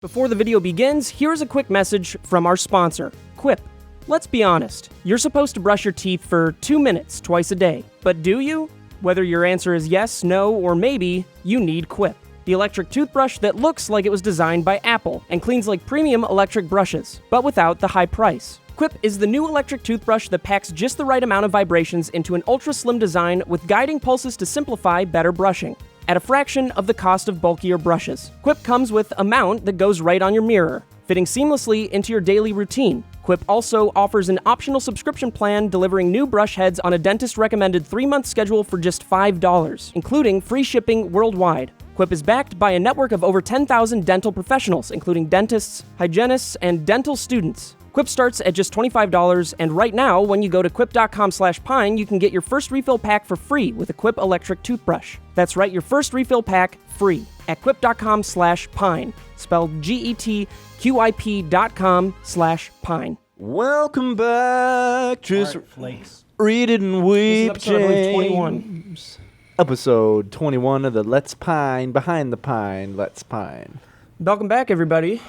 Before the video begins, here's a quick message from our sponsor, Quip. Let's be honest, you're supposed to brush your teeth for 2 minutes twice a day. But do you? Whether your answer is yes, no, or maybe, you need Quip. The electric toothbrush that looks like it was designed by Apple and cleans like premium electric brushes, but without the high price. Quip is the new electric toothbrush that packs just the right amount of vibrations into an ultra-slim design with guiding pulses to simplify better brushing at a fraction of the cost of bulkier brushes. Quip comes with a mount that goes right on your mirror, fitting seamlessly into your daily routine. Quip also offers an optional subscription plan delivering new brush heads on a dentist-recommended 3-month schedule for just $5, including free shipping worldwide. Quip is backed by a network of over 10,000 dental professionals, including dentists, hygienists, and dental students. Quip starts at just $25, and right now, when you go to quip.com/pine, you can get your first refill pack for free with a Quip electric toothbrush. That's right, your first refill pack free at quip.com/pine, spelled GETQIP.com/pine. Welcome back. Just read it and weep. This is episode, I believe, 21. Episode 21 of the Let's Pine, Behind the Pine, Let's Pine. Welcome back, everybody,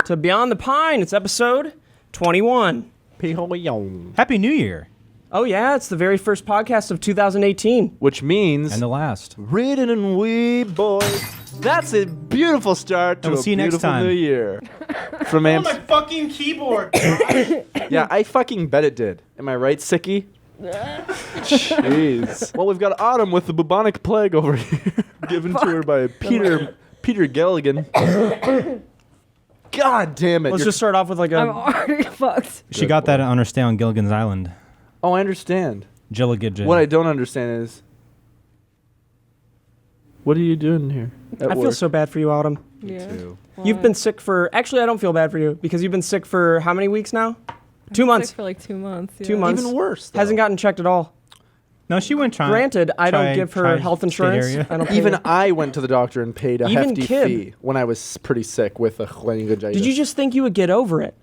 to Beyond the Pine. It's episode 21. Happy New Year. Oh yeah, it's the very first podcast of 2018. Which means... And the last. Read it and weep, boys. That's a beautiful start to we'll a see you next beautiful time. new year. From Oh, my fucking keyboard! Yeah, I fucking bet it did. Am I right, Sickie? Jeez. Well, we've got Autumn with the bubonic plague over here, given to her by Peter Gilligan. God damn it. Let's just start off with like I'm a... already fucked. She got that on her stay on Gilligan's Island. Oh, I understand. Gilligan. What I don't understand is... What are you doing here? I feel so bad for you, Autumn. Yeah. You've been sick for... Actually, I don't feel bad for you, because you've been sick for how many weeks now? 2 months. Sick for like 2 months. Yeah. 2 months. Even worse, though. Hasn't gotten checked at all. No, she went trying. Granted, I don't give her health insurance. I don't pay Even her. I went to the doctor and paid a Even hefty Kib. fee when I was pretty sick with a laryngitis. Did you just think you would get over it?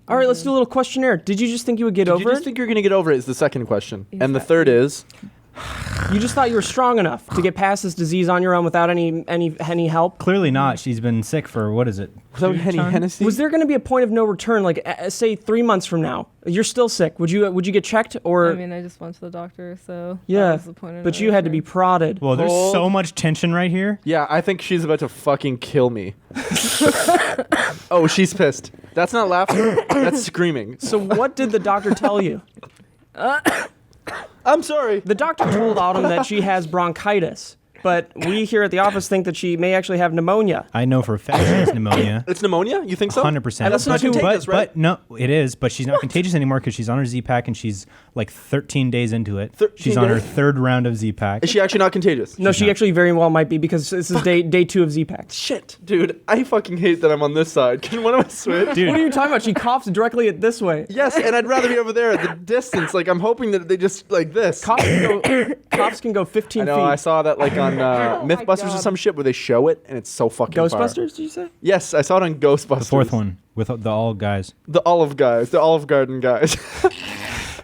All right, let's do a little questionnaire. Did you just think you would get Did over you just it? think you're going to get over it is the second question. And the third is... You just thought you were strong enough to get past this disease on your own without any help? Clearly not. She's been sick for, what is it? Without 2 Henny times? Hennessy? Was there going to be a point of no return, like say 3 months from now? You're still sick. Would you get checked or? I mean, I just went to the doctor, so Yeah, that was the point of but no you had to be return. prodded. Well, there's Hold. so much tension right here. Yeah, I think she's about to fucking kill me. Oh, she's pissed. That's not laughing. That's screaming. So what did the doctor tell you? I'm sorry. The doctor told Autumn that she has bronchitis, but we here at the office think that she may actually have pneumonia. I know for a fact she has pneumonia. It's pneumonia? You think so? 100%. And that's not contagious, right? But no, it is. But she's not contagious anymore because she's on her Z-Pack and she's like 13 days into it. 13 She's on her days? 3rd round of Z-Pack. Is she actually not contagious? No, she actually very well might be because this is day 2 of Z-Pack. Shit, dude. I fucking hate that I'm on this side. Can one of us switch? Dude, What are you talking about? She coughs directly at this way. Yes, and I'd rather be over there at the distance. Like, I'm hoping that they just, like this. Coughs can go 15 I know, feet. I saw that, like, on Mythbusters or God. some shit where they show it, and it's so fucking far. Ghostbusters, did you say? Yes, I saw it on Ghostbusters. the 4th one with the all guys. The Olive guys. The Olive Garden guys.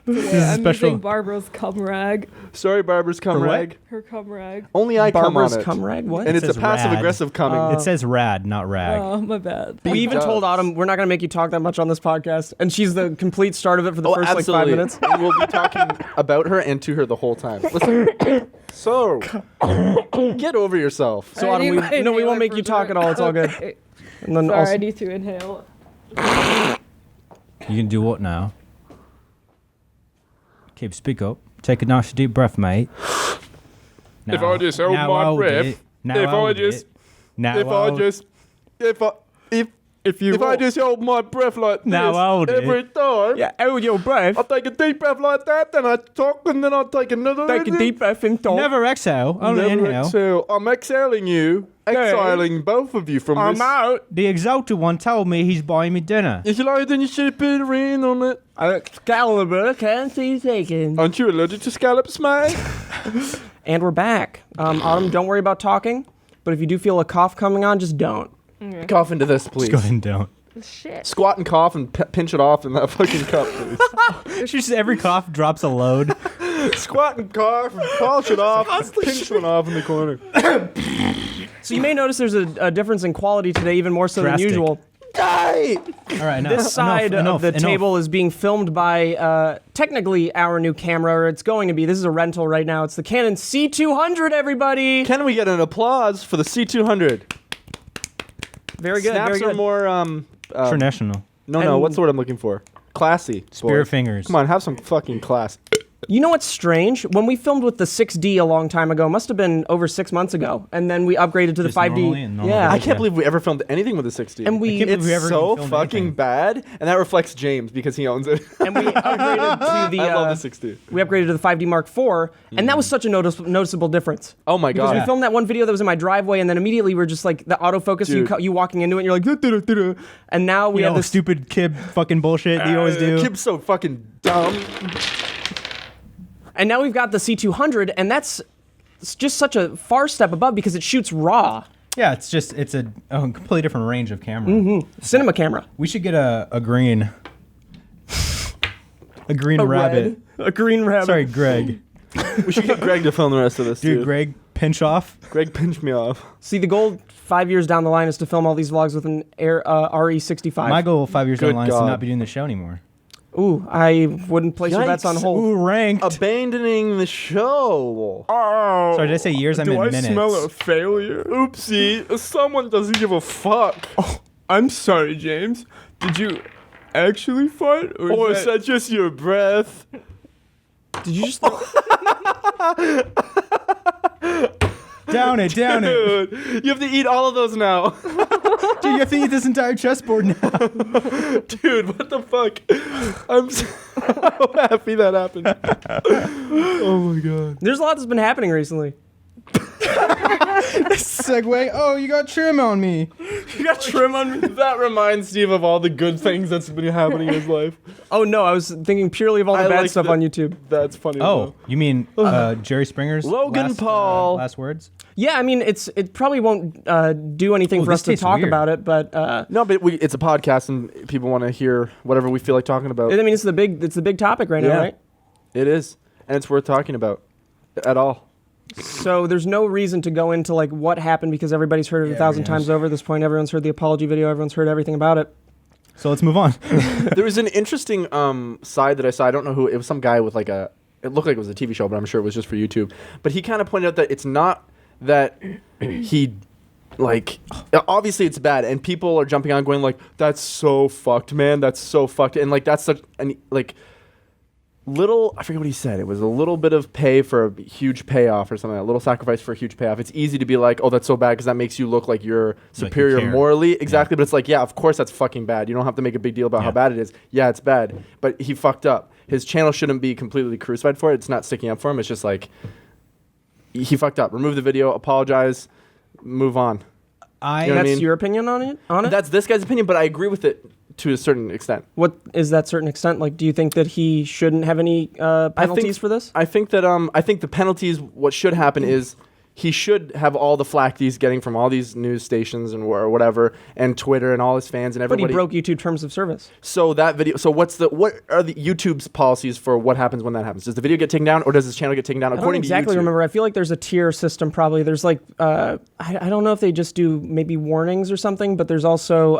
Yeah, I'm special. using Barbara's cum rag. Sorry, Barbara's cum For what? rag. Her cum rag. Only I cum on Barbara's it. cum rag? What? And it's a says passive-aggressive cumming. It says rad, not rag. Oh, my bad. We even told Autumn we're not going to make you talk that much on this podcast, and she's the complete start of it for the first like 5 minutes. And we'll be talking about her and to her the whole time. Listen. So, get over yourself. So Autumn, we won't make you talk at all. It's all good. Okay. And then Sorry, also, I need to inhale. You can do what now? Okay, speak up. Take a nice deep breath, mate. If I just hold my breath, if I just hold my breath like this Now hold it. every time, yeah, hold your breath. I take a deep breath like that, then I talk, and then I take another. Take a deep breath and talk. Never exhale, only Never inhale. exhale. I'm exhaling you, exiling both of you from I'm this. out. The exalted one told me he's buying me dinner. If you like, then you should put a ring on it. Excalibur can't see taken. Aren't you allergic to scallops, mate? And we're back. Autumn, don't worry about talking, but if you do feel a cough coming on, just don't. Cough into this, please. Just go ahead and don't. Shit. Squat and cough and pinch it off in that fucking cup, please. She just every cough drops a load. Squat and cough and polish it off and pinch one off in the corner. So you may notice there's a difference in quality today, even more so Drastic. than usual. Die! All right, now This side of the table is being filmed by technically our new camera, or it's going to be. This is a rental right now. It's the Canon C200, everybody. Can we get an applause for the C200? Very good. Snaps very good. are more International. no, And- what's the word I'm looking for? Classy. Spirit boys. fingers. Come on, have some fucking class. You know what's strange? When we filmed with the 6D a long time ago, must have been over 6 months ago, and then we upgraded to the Just 5D. normally and normal Yeah, I video. can't believe we ever filmed anything with the 60. And we- I can't believe it's we ever so even filmed fucking anything. bad, and that reflects James because he owns it. and we upgraded to the. I love the 60. We upgraded to the 5D Mark IV, and that was such a noticeable difference. Oh my Because god. we filmed that one video that was in my driveway, and then immediately we were just like the autofocus, Dude. you walking into it, and you're like, "Duh-duh-duh-duh-duh." And now we You have know, this. stupid kid fucking bullshit that you always do. Kip's so fucking dumb. And now we've got the C200, and it's just such a far step above because it shoots raw Yeah, it's a completely different range of camera. cinema camera. We should get a green rabbit. A green rabbit. Sorry, Greg. We should get Greg to film the rest of this, Dude, dude. Greg, pinch off. Greg pinched me off. See, the goal 5 years down the line is to film all these vlogs with an RE65. My goal 5 years down the Good line is to God. not be doing the show anymore. Ooh, I wouldn't place your bets on Yikes. hold. Ooh, ranked. Abandoning the show. Oh, Sorry, did I say years? I do meant I minutes. smell a failure? Oopsie. Someone doesn't give a fuck. I'm sorry, James. Did you actually fart? Or is that just your breath? Did you just? Down it. Dude, you have to eat all of those now. Dude, you have to eat this entire chessboard now. Dude, what the fuck? I'm so happy that happened. Oh my god. There's a lot that's been happening recently. Segue. Oh, you got trim on me. You got trim on me. That reminds Steve of all the good things that's been happening in his life. Oh no, I was thinking purely of all the I bad like stuff the- on YouTube. That's funny. Oh, you mean Jerry Springer's Logan last, Paul. last words? Yeah, I mean it probably won't do anything Ooh, for us this to tastes talk weird. about it, but No, but it's a podcast and people want to hear whatever we feel like talking about. I mean it's the big topic right now, Yeah. right? It is. And it's worth talking about. At all. So there's no reason to go into like what happened because everybody's heard it 1,000 times over. At this point, everyone's heard the apology video. Everyone's heard everything about it. So let's move on. There was an interesting side that I saw. I don't know who. It was some guy with like it looked like it was a TV show, but I'm sure it was just for YouTube. But he kind of pointed out that it's not that he, like, obviously it's bad. And people are jumping on going like, that's so fucked, man. That's so fucked. And like, that's such, and like, I forget what he said. It was a little bit of pay for a huge payoff or something. A little sacrifice for a huge payoff. It's easy to be like, oh, that's so bad because that makes you look like you're superior care. morally. Exactly. But it's like, yeah, of course that's fucking bad. You don't have to make a big deal about how Yeah. bad it is. Yeah, it's bad. But he fucked up. His channel shouldn't be completely crucified for it. It's not sticking up for him. It's just like, he fucked up. Remove the video, apologize, move on. I You know what I That's mean? your opinion on it? That's this guy's opinion, but I agree with it to a certain extent. What is that certain extent? Like, do you think that he shouldn't have any penalties for this? I think that I think the penalties. What should happen is he should have all the flack he's getting from all these news stations and or whatever, and Twitter and all his fans and But everybody. he broke YouTube terms of service. So that video. So what are the YouTube's policies for what happens when that happens? Does the video get taken down or does his channel get taken down? I don't According exactly to YouTube. remember. I feel like there's a tier system probably. There's like, I don't know if they just do maybe warnings or something, but there's also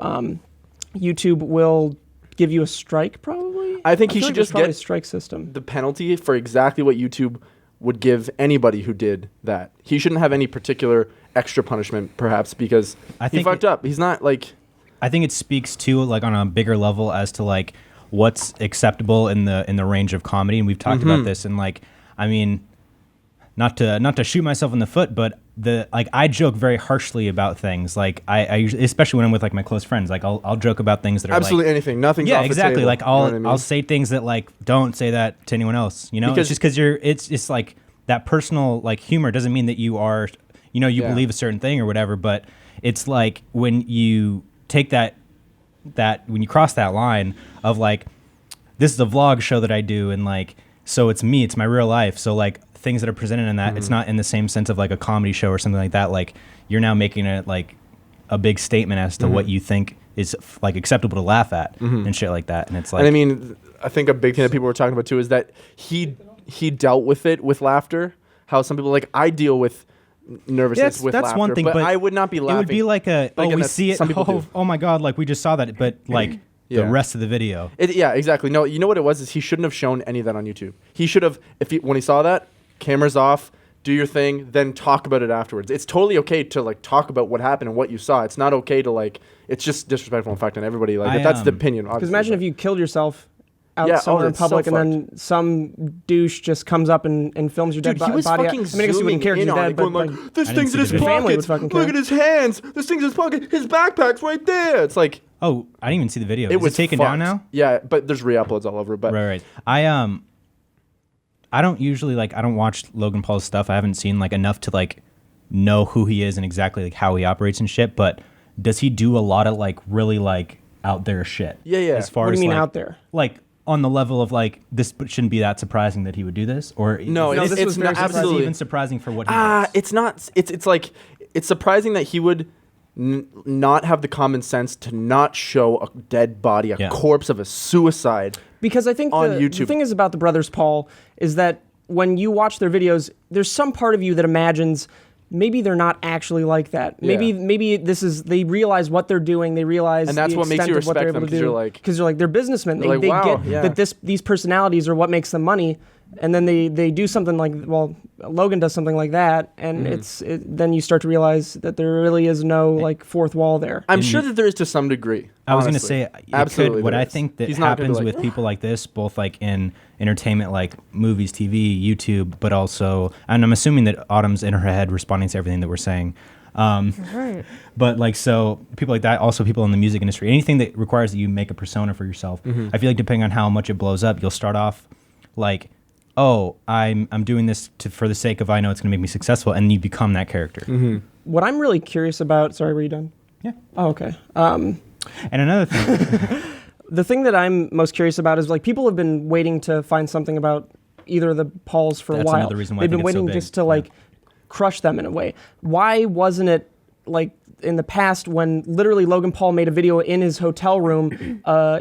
YouTube will give you a strike probably. I think he feel should like there's just probably get a strike system. the penalty for exactly what YouTube would give anybody who did that. He shouldn't have any particular extra punishment, perhaps, because I he think fucked up. He's not like. I think it speaks to like on a bigger level as to like what's acceptable in the range of comedy, and we've talked about this. And like, I mean, not to shoot myself in the foot, but I joke very harshly about things. Like I usually, especially when I'm with like my close friends, like I'll joke about things that are Absolutely like, anything. Nothing's yeah, off the exactly. table. Like You know I'll what I mean? I'll say things that like don't say that to anyone else. You know, Because- it's just because it's like that personal like humor doesn't mean that you are, you know, you Yeah. believe a certain thing or whatever. But it's like when you take that when you cross that line of like, this is a vlog show that I do, and like, so it's me, it's my real life. So like things that are presented in that, it's not in the same sense of like a comedy show or something like that. Like you're now making it like a big statement as to what you think is like acceptable to laugh at and shit like that. And it's like, And I mean, I think a big thing that people were talking about too is that he dealt with it with laughter. How some people like I deal with nervousness with that's laughter. one thing, but I would not be laughing. It would be like a Like, and we that's- see it. some people do. Oh my god, like we just saw that, but like Yeah. the rest of the video. Yeah, exactly. No, you know what it was? Is he shouldn't have shown any of that on YouTube. He should have, when he saw that, cameras off, do your thing, then talk about it afterwards. It's totally okay to like talk about what happened and what you saw. It's not okay to like. It's just disrespectful in fact on everybody. Like that's the opinion. Because imagine if you killed yourself out Yeah, somewhere in that's so public, and then some douche just comes up and films your Dude, dead he was body. fucking I mean, I guess you zooming wouldn't care 'cause in you're on dead, it, but going like, like, this I thing's in didn't see his the video. Family pocket. would fucking Look care. at his hands. This thing's in his pocket. His backpack's right there. It's like Oh, I didn't even see the video. it Is was it taken down now? Yeah, but there's re-uploads all over. But Right. I don't usually I don't watch Logan Paul's stuff. I haven't seen like enough to like know who he is and exactly like how he operates and shit. But does he do a lot of like really like out there shit? Yeah, yeah. As far What do as you mean like, out there? Like on the level of like this shouldn't be that surprising that he would do this, or No, No, it's, this it's was not very surprising. it's absolutely. even surprising for what he does. It's not. It's like it's surprising that he would not have the common sense to not show a dead body, a Yeah. corpse of a suicide. Because I think on the YouTube. thing is about the brothers Paul is that when you watch their videos, there's some part of you that imagines maybe they're not actually like that. Yeah. Maybe this is they realize what they're doing. They realize And that's the what makes extent you of what they're respect able them, to 'cause do. you're like- Because you're like they're businessmen. You're like, They wow, get yeah. that these personalities are what makes them money. And then they do something like, well, Logan does something like that, and then you start to realize that there really is no like fourth wall there. I'm sure that there is to some degree. I was going to honestly. say, it absolutely. could, what there I is. think that He's not gonna be happens like, with people like this, both like in entertainment, like movies, TV, YouTube, but also, and I'm assuming that Autumn's in her head responding to everything that we're saying. Right. But like, so people like that, also people in the music industry, anything that requires that you make a persona for yourself. I feel like depending on how much it blows up, you'll start off like, oh, I'm doing this for the sake of I know it's going to make me successful, and you become that character. What I'm really curious about. Sorry, were you done? Yeah. Oh, okay. And another thing, The thing that I'm most curious about is like people have been waiting to find something about either of the Pauls for a That's while. another reason why I They've been think it's so waiting big. just to like crush them in a way. Why wasn't it like in the past when literally Logan Paul made a video in his hotel room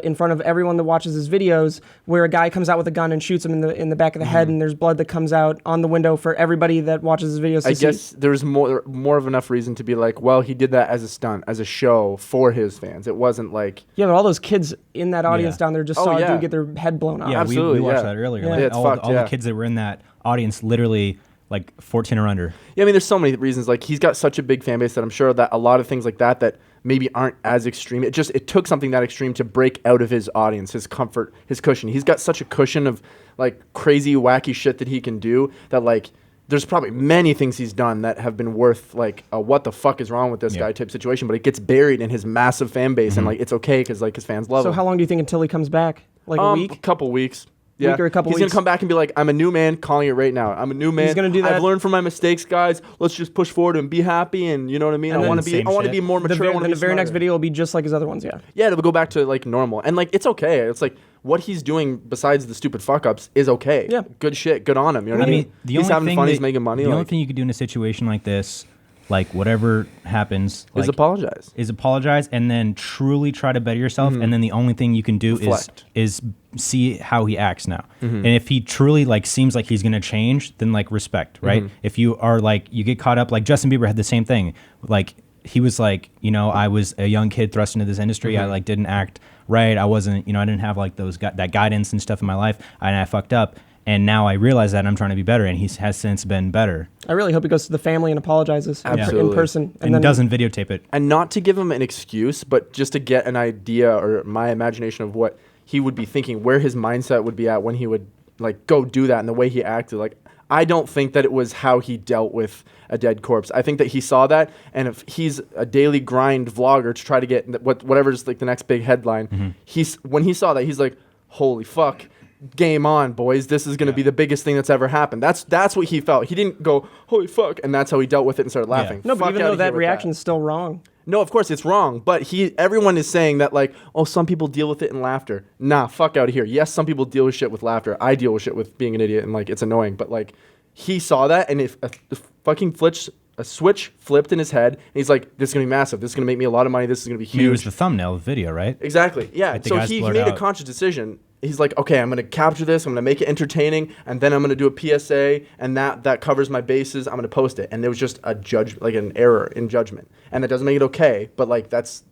in front of everyone that watches his videos where a guy comes out with a gun and shoots him in the back of the head and there's blood that comes out on the window for everybody that watches his videos to I see. guess there's more of enough reason to be like, well, he did that as a stunt, as a show for his fans. It wasn't like Yeah, but all those kids in that audience Yeah. down there just Oh, saw a yeah. dude get their head blown off. yeah, Absolutely, we watched yeah. that earlier. Yeah. Like, Yeah, it's all fucked, the yeah. kids that were in that audience, literally like 14 or under. Yeah, I mean, there's so many reasons. Like, he's got such a big fan base that I'm sure that a lot of things like that maybe aren't as extreme. It took something that extreme to break out of his audience, his comfort, his cushion. He's got such a cushion of like crazy, wacky shit that he can do that like there's probably many things he's done that have been worth like a what the fuck is wrong with this guy type situation. But it gets buried in his massive fan base and like it's okay because like his fans love So him. how long do you think until he comes back? Like a week? A couple weeks. Yeah, Week or a couple he's weeks. gonna come back and be like, "I'm a new man, calling it right now. I'm a new man. gonna do that. I've learned from my mistakes, guys. Let's just push forward and be happy." And you know what I mean? And I then want to be. same I want to shit. be more The mature. I very, wanna then be the very next smarter. video will be just like his other ones, yeah. Yeah, it'll go back to like normal, and like it's okay. It's like what he's doing besides the stupid fuck ups is okay. Yeah. Good shit. Good on him. You know what I mean? the He's only having thing fun. that- He's making money. The only Like, thing you could do in a situation like this, like whatever happens, is like, apologize. is apologize and then truly try to better yourself, and then the only thing you can do Reflect. is see how he acts now. And if he truly like seems like he's gonna change, then like respect, right? If you are like you get caught up, like Justin Bieber had the same thing. Like he was like, you know, I was a young kid thrust into this industry. I like didn't act right. I wasn't, you know, I didn't have like that guidance and stuff in my life, and I fucked up. And now I realize that and I'm trying to be better, and he has since been better. I really hope he goes to the family and apologizes in Absolutely. person. And then doesn't videotape it. And not to give him an excuse, but just to get an idea or my imagination of what he would be thinking, where his mindset would be at when he would like go do that and the way he acted. Like, I don't think that it was how he dealt with a dead corpse. I think that he saw that, and if he's a daily grind vlogger to try to get whatever's like the next big headline, when he saw that, he's like, holy fuck. Game on, boys. This is going to be the biggest thing that's ever happened. That's what he felt. He didn't go, holy fuck, and that's how he dealt with it and started laughing. No, but Fuck even outta though here that with reaction is still wrong. No, of course it's wrong, but everyone is saying that like, oh, some people deal with it in laughter. Nah, fuck out of here. Yes, some people deal with shit with laughter. I deal with shit with being an idiot and like it's annoying, but like he saw that and if a switch flipped in his head and he's like, this is going to be massive. This is going to make me a lot of money. This is going to be I mean, it was huge. the thumbnail video, right? Exactly. Yeah. Like the So guys he blurred made a out. conscious decision he's like, okay, I'm gonna capture this, I'm gonna make it entertaining, and then I'm gonna do a PSA, and that covers my bases. I'm gonna post it, and there was just a an error in judgment, and that doesn't make it okay. But like that's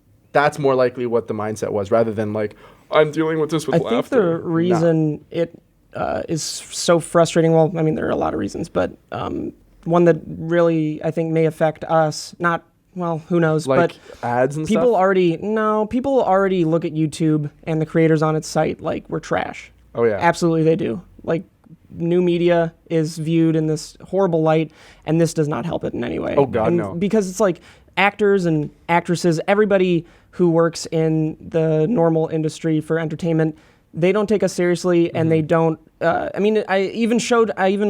more likely what the mindset was, rather than like I'm dealing with this with laughter. I think the reason it is so frustrating. Well, I mean, there are a lot of reasons, but one that really I think may affect us. Not well, who knows? Like but ads and people stuff? People already look at YouTube and the creators on its site like we're trash. Oh yeah, Absolutely they do. Like new media is viewed in this horrible light, and this does not help it in any way. Oh God, and no. Because it's like actors and actresses, everybody who works in the normal industry for entertainment, they don't take us seriously, and they don't. I mean, I even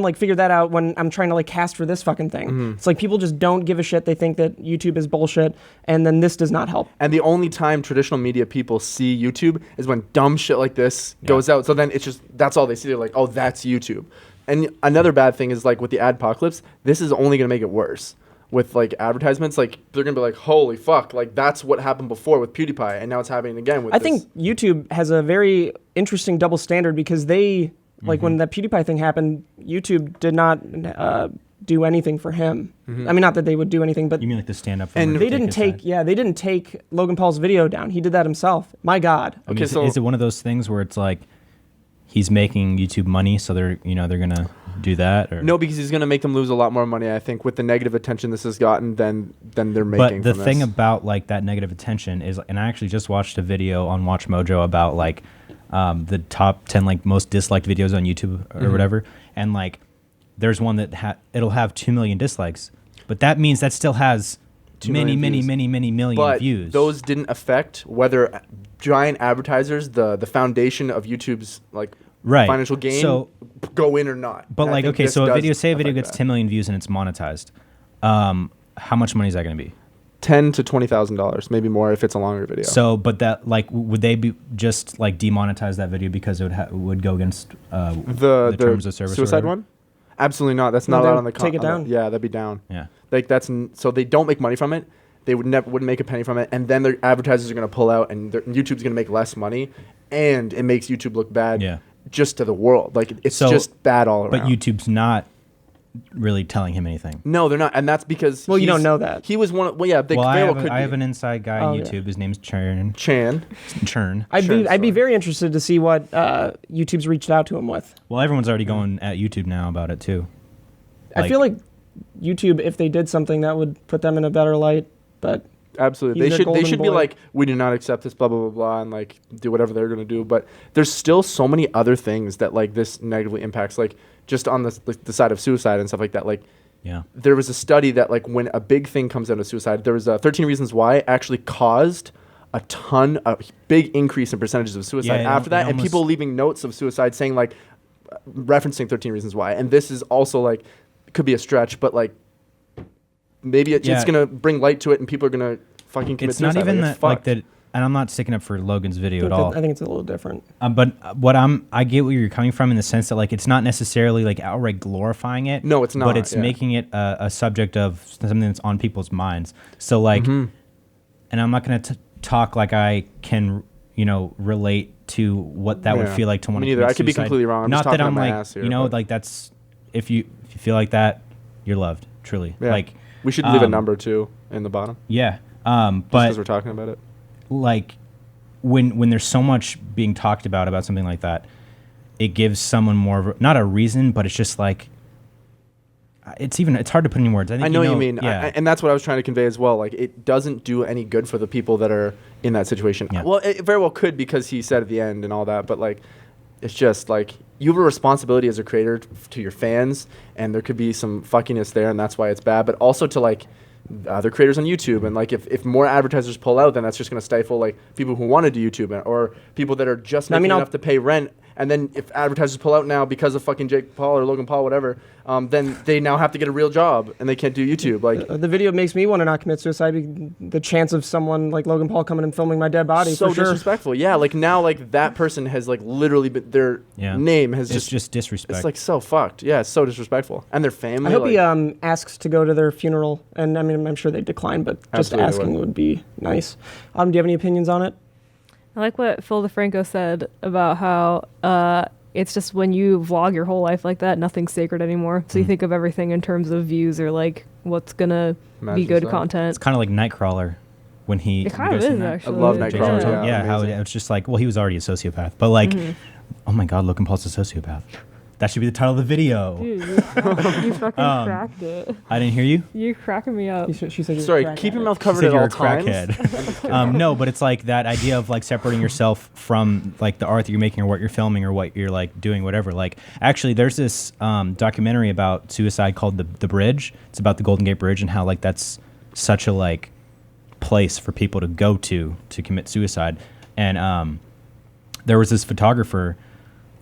like figured that out when I'm trying to like cast for this fucking thing. It's like people just don't give a shit. They think that YouTube is bullshit, and then this does not help. And the only time traditional media people see YouTube is when dumb shit like this goes out. So then it's just, that's all they see. They're like, oh, that's YouTube. And another bad thing is like with the adpocalypse, this is only going to make it worse. With like advertisements, like they're going to be like, holy fuck, like that's what happened before with PewDiePie, and now it's happening again with I think YouTube has a very interesting double standard because they, like when that PewDiePie thing happened, YouTube did not do anything for him. I mean, not that they would do anything, but You mean like the stand up? And they didn't they didn't take Logan Paul's video down. He did that himself. My God. I mean, Okay, so- is it one of those things where it's like he's making YouTube money, so they're gonna do that? Or? No, because he's going to make them lose a lot more money, I think, with the negative attention this has gotten than they're making. But the from thing this. about like that negative attention is, and I actually just watched a video on Watch Mojo about like the top 10 like most disliked videos on YouTube or whatever, and like there's one that it'll have 2 million dislikes, but that means that still has 2 many million million but views. those didn't affect whether giant advertisers, the foundation of YouTube's like Right. financial gain, So- go in or not. But And I like, think okay, this so a does video affect gets that. 10 million views and it's monetized. How much money is that going to be? $10,000 to $20,000, maybe more if it's a longer video. So, but that like, would they be just like demonetize that video because it would go against the terms of service? or suicide whatever? one? Absolutely not. That's No, not they allowed would on the take it down. Yeah, that'd be down. Yeah. Like so they don't make money from it. They wouldn't make a penny from it, and then their advertisers are going to pull out, and YouTube's going to make less money, and it makes YouTube look bad. Yeah. Just to the world, like it's So- just bad all around. But YouTube's not really telling him anything. No, they're not, and that's because Well, you don't know that. he was one. Well, yeah, they Well, I very have, well could I have be. an inside guy Oh, on yeah. YouTube. His name's Churn. Chan. Churn. I'd Sure, be sorry. very interested to see what YouTube's reached out to him with. Well, everyone's already going at YouTube now about it too. I feel like YouTube, if they did something, that would put them in a better light. But Absolutely, He's they their should golden be boy. like, we do not accept this, blah blah blah blah, and like do whatever they're gonna do. But there's still so many other things that like this negatively impacts, like just on the side of suicide and stuff like that. Like Yeah. there was a study that like when a big thing comes out of suicide, there was 13 Reasons Why actually caused a big increase in percentages of suicide Yeah, after that, it and almost- people leaving notes of suicide saying like referencing 13 Reasons Why. And this is also like could be a stretch, but like maybe it's Yeah. gonna bring light to it, and people are gonna fucking commit It's not suicide. even like, it's that like fucked. that. And I'm not sticking up for Logan's video at all. I think it's a little different. But I get where you're coming from in the sense that like it's not necessarily like outright glorifying it. No, it's not, But it's yeah. making it a subject of something that's on people's minds. So like, Mm-hmm. and I'm not going to talk like I can, relate to what that would Yeah. feel like to Me want to neither. commit I could be suicide. completely wrong. I'm not just that talking I'm out my like, ass here, but- like that's if you feel like that, you're loved truly. Yeah. Like we should leave a number too in the bottom, yeah. because But we're talking about it. like when there's so much being talked about something like that, it gives someone more of not a reason, but it's just like it's hard to put in words. I think I know what you know- mean, Yeah. and that's what I was trying to convey as well. Like, it doesn't do any good for the people that are in that situation. Yeah. Well, it very well could, because he said at the end and all that, but like, it's just like you have a responsibility as a creator to your fans, and there could be some fuckiness there, and that's why it's bad. But also to like other creators on YouTube, and like if more advertisers pull out, then that's just going to stifle like people who want to do YouTube, or people that are just making enough to pay rent. And then if advertisers pull out now because of fucking Jake Paul or Logan Paul, whatever, then they now have to get a real job, and they can't do YouTube. Like, The video makes me want to not commit suicide. The chance of someone like Logan Paul coming and filming my dead body, so for sure. disrespectful. Yeah, like now, like that person has like literally been, their Yeah. name has it's just disrespect. it's like so fucked. Yeah, it's so disrespectful. And their family. I hope like, he asks to go to their funeral, and I mean I'm sure they decline, but just Absolutely asking would. would be nice. Do you have any opinions on it? I like what Phil DeFranco said about how it's just when you vlog your whole life like that, nothing's sacred anymore. So you think of everything in terms of views or like what's gonna be Imagine good so. content. It's kind of like Nightcrawler when he. It kind you of guys seen is that? actually. I love James Nightcrawler, Charles? yeah, how amazing. it's just like, well, he was already a sociopath, but like, oh my God, Logan Paul's a sociopath. That should be the title of the video. Dude, you fucking cracked it. I didn't hear you. You're cracking me up. She said, Sorry, keep your mouth She covered said at you're all a times. crackhead. No, but it's like that idea of like separating yourself from like the art that you're making or what you're filming or what you're like doing, whatever. Like, actually, there's this documentary about suicide called the Bridge. It's about the Golden Gate Bridge and how like that's such a like place for people to go to commit suicide. And there was this photographer,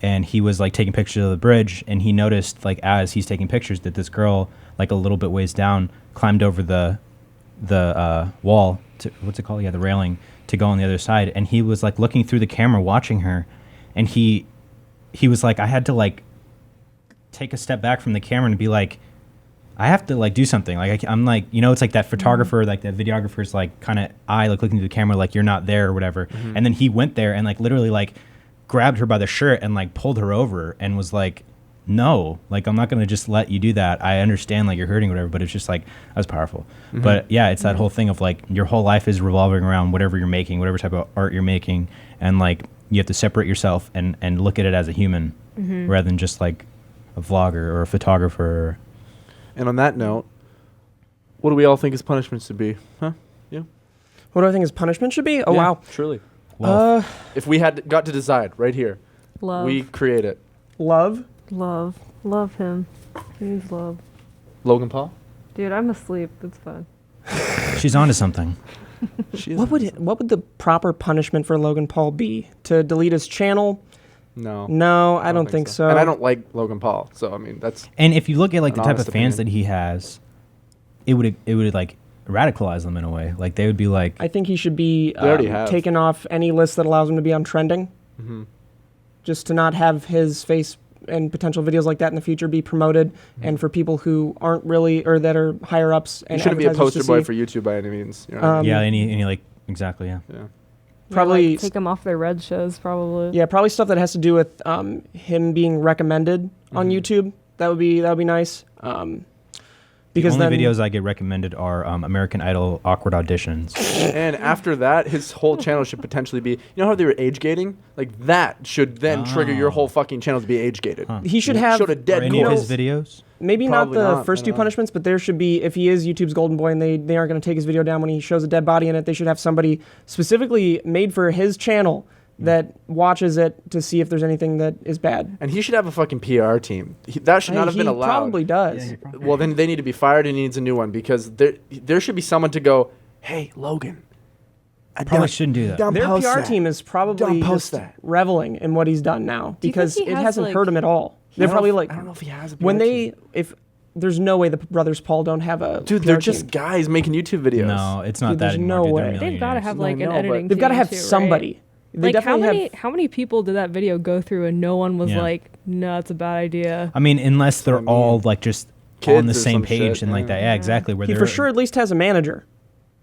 and he was like taking pictures of the bridge, and he noticed like as he's taking pictures that this girl like a little bit ways down climbed over the wall to, what's it called? Yeah, the railing to go on the other side. And he was like looking through the camera watching her, and he was like, I had to like take a step back from the camera and be like, I have to like do something. Like I'm like, you know, it's like that photographer, like that videographer's like kind of eye like looking through the camera like you're not there or whatever. And then he went there and like literally like grabbed her by the shirt and like pulled her over and was like, no, like I'm not gonna just let you do that. I understand like you're hurting or whatever, but it's just like that was powerful. But yeah, it's that whole thing of like your whole life is revolving around whatever you're making, whatever type of art you're making, and like you have to separate yourself and look at it as a human rather than just like a vlogger or a photographer. And on that note, what do we all think his punishment should be? Huh? Yeah. What do I think his punishment should be? Oh, Yeah, wow. Truly. Well, If we got to decide right here, Love. we create it. Love. Love him. He's love. Logan Paul? Dude, I'm asleep. It's fine. she's onto something. What would the proper punishment for Logan Paul be? To delete his channel? No. No, I don't think so. And I don't like Logan Paul, so I mean that's And if you look at like An the type of honest fans opinion. that he has, it would like radicalize them in a way. Like they would be like, I think he should be They already have. taken off any list that allows him to be on trending. Just to not have his face and potential videos like that in the future be promoted, and for people who aren't really or that are higher ups he and shouldn't be a advertisers poster to boy see. for YouTube by any means. You know what I mean? yeah, any like exactly, yeah. Yeah. Probably like, take him off their red shows, probably. Yeah, probably stuff that has to do with him being recommended on YouTube. That would be nice. Because the only then videos I get recommended are American Idol awkward auditions. And after that, his whole channel should potentially be, you know how they were age gating? Like that should then trigger your whole fucking channel to be age gated. he should have Showed a Or dead any of corpse. his videos. maybe Probably not the not, first I two don't know. punishments, but there should be, if he is YouTube's golden boy and they aren't going to take his video down when he shows a dead body in it, they should have somebody specifically made for his channel that watches it to see if there's anything that is bad. And he should have a fucking PR team. That should not have been He allowed. probably does. Well, then they need to be fired and he needs a new one because there should be someone to go, hey, Logan. Probably shouldn't do that. Don't Their post PR that. team is probably Don't post just that. reveling in what he's done now Do you think because he it has, hasn't like- hurt him at all. I They're don't probably know if- like I don't know if he has a PR when team. if there's no way the brothers Paul don't have a Dude, PR they're team. just guys making YouTube videos. No, it's not Dude, that there's anymore. no dude. way. They're They've got to millionaires. have I like know, an but editing They've got to team have too, right? somebody. They Like how definitely have. many people did that video go through and no one was Yeah. like, no, it's a bad idea. I mean, unless they're all like just kids on the or same some page shit, and like yeah. that. Yeah, exactly. Where He they're for sure at least has a manager,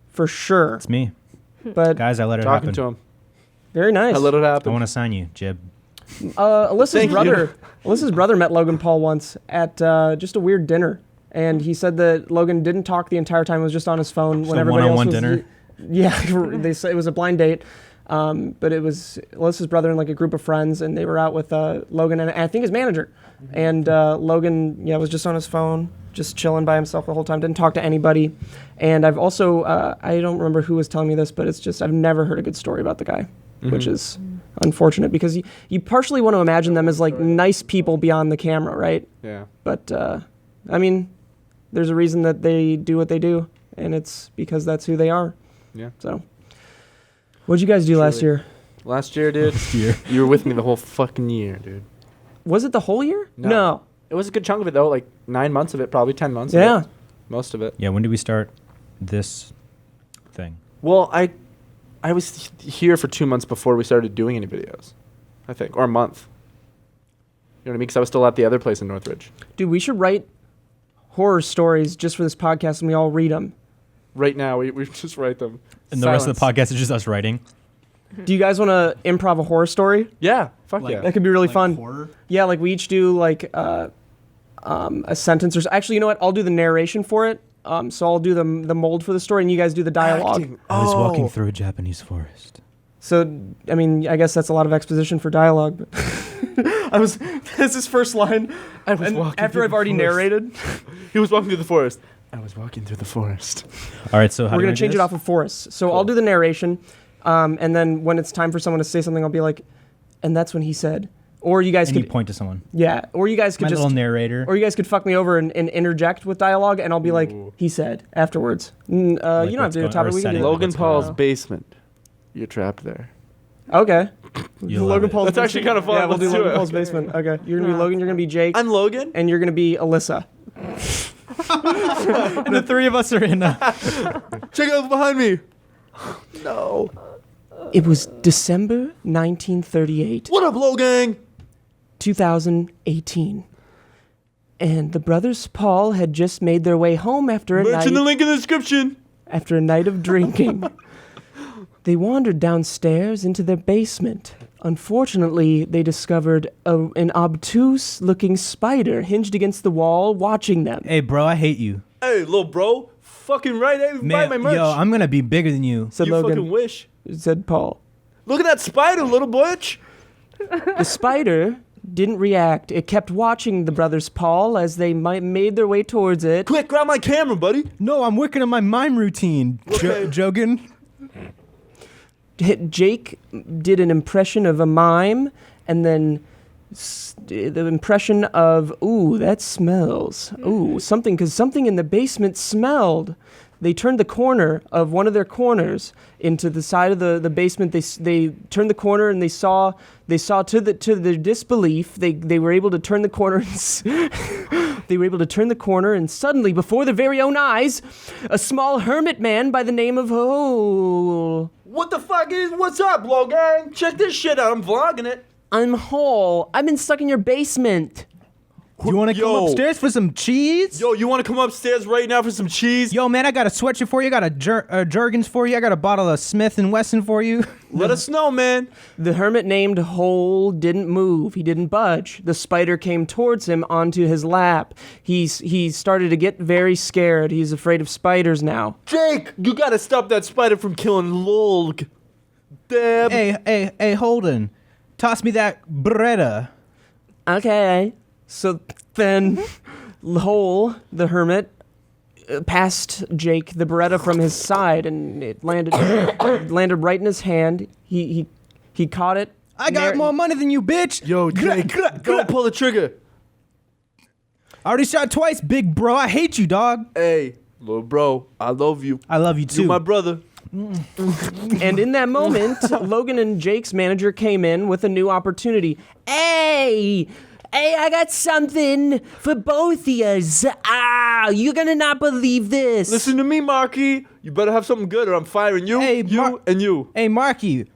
for sure. It's me, But guys. I let it Talking happen. to him. very nice. I let it I happen. want to sign you, Jib. Alyssa's brother met Logan Paul once at just a weird dinner, and he said that Logan didn't talk the entire time. Was just on his phone Just when a everybody else one-on-one was. dinner? Yeah, they said it was a blind date, but it was Alyssa's brother and like a group of friends, and they were out with Logan and I think his manager, and Logan was just on his phone, just chilling by himself the whole time, didn't talk to anybody, and I've also I don't remember who was telling me this, but it's just I've never heard a good story about the guy, which is unfortunate because you partially want to imagine them as like nice people beyond the camera, right? Yeah. But I mean, there's a reason that they do what they do, and it's because that's who they are. Yeah. So, what'd you guys do last Truly. year? Last year, dude. You were with me the whole fucking year, dude. Was it the whole year? No. It was a good chunk of it though, like 9 months of it, probably 10 months. Yeah. Of it. Most of it. Yeah. When did we start this thing? Well, I was here for 2 months before we started doing any videos, I think, or a month. You know what I mean? Because I was still at the other place in Northridge. Dude, we should write horror stories just for this podcast, and we all read them. Right now, we just write them. And the rest of the Silence. podcast is just us writing. Do you guys want to improv a horror story? Yeah. Fuck Like- yeah. That could be really fun. Horror? Yeah, like we each do like a sentence or actually, you know what? I'll do the narration for it. So I'll do the mold for the story, and you guys do the dialogue. Acting. I was walking Oh. through a Japanese forest. So I mean, I guess that's a lot of exposition for dialogue. But That's his first line. I was And walking after through I've the already forest. narrated, He was walking through the forest. I was walking through the forest. All right, so how we're do gonna I do change it this? off of forests. So I'll do the narration, and then when it's time for someone to say something, I'll be like, and that's when he said, or you guys And you could, point to someone. yeah, or you guys could My just, little narrator. or you guys could fuck me over and interject with dialogue, and I'll be like, he said afterwards. You don't have what's to do a going- topic. or We can setting. do Logan What's going Paul's on? basement. You're trapped there. Okay. You'll love Logan it. Paul's That's actually basement. kinda fun. Yeah, we'll Let's do do Logan it. Paul's basement. Okay. You're gonna be Logan. You're gonna be Jake, I'm Logan. and you're gonna be Alyssa. And the three of us are in. Check out behind me. No. It was December 1938. What up, Logan? 2018. And the brothers Paul had just made their way home after a Mention the night link in the description. of drinking. They wandered downstairs into their basement. Unfortunately, they discovered an obtuse-looking spider hinged against the wall, watching them. Hey, bro, I hate you. Hey, little bro. Fucking right. Hey, buy Man, my merch. yo, I'm gonna be bigger than you. Said you Logan. fucking wish. Said Paul. Look at that spider, little butch. The spider didn't react. It kept watching the brothers Paul as they made their way towards it. Quick, grab my camera, buddy. No, I'm working on my mime routine, Okay. Jogan. Jake did an impression of a mime, and then the impression of, ooh, that smells. Ooh, something, because something in the basement smelled. They turned the corner of one of their corners into the side of the basement. They turned the corner and they saw to their disbelief. They were able to turn the corner. They were able to turn the corner, and suddenly, before their very own eyes, a small hermit man by the name of What the fuck is? What's up, Logan? Check this shit out. I'm vlogging it. I'm Hole. I've been stuck in your basement. You want to come Yo. upstairs for some cheese? Yo, you want to come upstairs right now for some cheese? Yo, man, I got a sweatshirt for you. I got a Jergens for you. I got a bottle of Smith & Wesson for you. Let us know, man. The hermit named Hole didn't move. He didn't budge. The spider came towards him onto his lap. He started to get very scared. He's afraid of spiders now. Jake, you gotta stop that spider from killing Lolg. Deb. Hey, Holden. Toss me that Beretta. Okay. So then Hole, the hermit, passed Jake the Beretta from his side, and it landed right in his hand. He caught it. I got more money than you, bitch. Yo, Jake, don't pull the trigger. I already shot twice, big bro. I hate you, dog. Hey, little bro, I love you. I love you too. You my brother. And in that moment, Logan and Jake's manager came in with a new opportunity. Hey, I got something for both of yous. You're gonna not believe this. Listen to me, Marky. You better have something good or I'm firing you, Hey, and you. Hey, Marky,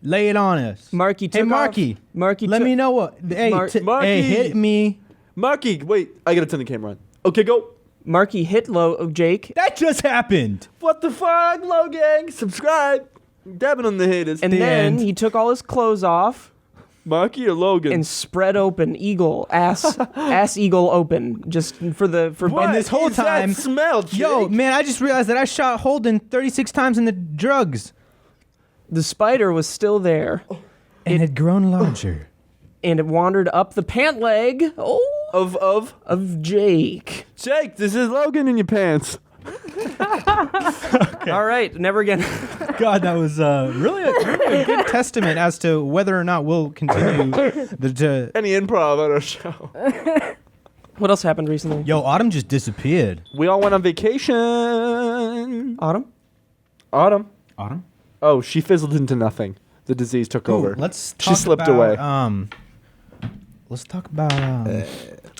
lay it on us. Marky took Hey, Marky. off. Marky Let took- me know what. Hey, Marky. hey, hit me. Marky, wait, I gotta turn the camera on. Okay, go. Marky hit Jake, That just happened. What the fuck, Logan? Subscribe. Dabbing on the haters. and The then end. he took all his clothes off Marky or Logan? and spread open ass eagle open, just for What And this whole is that time- smell, Jake? Yo, man, I just realized that I shot Holden 36 times in the drugs. the spider was still there, And had grown larger. and it wandered up the pant leg of Jake. Jake, this is Logan in your pants. All right, never again. God, that was really a good testament as to whether or not we'll continue the. Any improv on our show. What else happened recently? Yo, Autumn just disappeared. We all went on vacation. Autumn? Autumn. Autumn? Oh, she fizzled into nothing. The disease took over. Let's She talk slipped about, away. Let's talk about.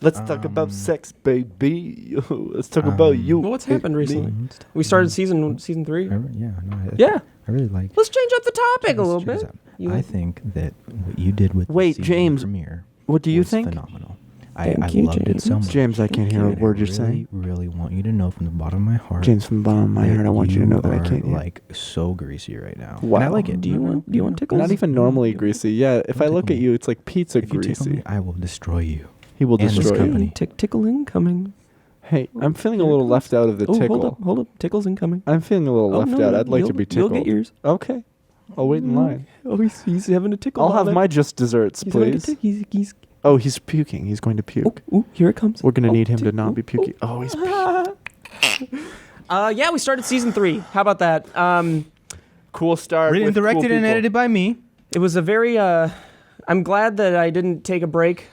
Let's talk about sex, baby. Let's talk about you. Well, what's happened Me. recently? We started season 3. Yeah, I really like. Let's change up the topic a little bit. I think that what you did with Wait, the season James, premiere What do you was think? phenomenal. I Thank you, loved it so James. much. James, I can't hear a And word I you're saying. really want you to know from the bottom of my heart. James, from the bottom of my that heart, I want you to know that I can't hear. like so greasy right now. Wow. And I like it. Do you want tickles? Not even normally greasy. Yeah, if I look tickle at me. you, it's like pizza If you tickle me, greasy. I will destroy you. He will and this destroy you. company. Tickle incoming. Hey, I'm feeling a little left out of the Oh, tickle. hold up. Tickle's incoming. I'm feeling a little Oh, left no, out. no, I'd like to you'll- be tickled. You'll get yours. Okay. I'll wait in line. Oh, he's having a tickle. I'll have my just desserts, He's having a please. he's Oh, he's puking. He's going to puke. Ooh, here it comes. We're going to Oh, need him to tick- not be ooh, puking. Oh, he's puking. Yeah, we started season 3. How about that? Cool start. Written, with cool directed, and people. edited by me. It was a very. I'm glad that I didn't take a break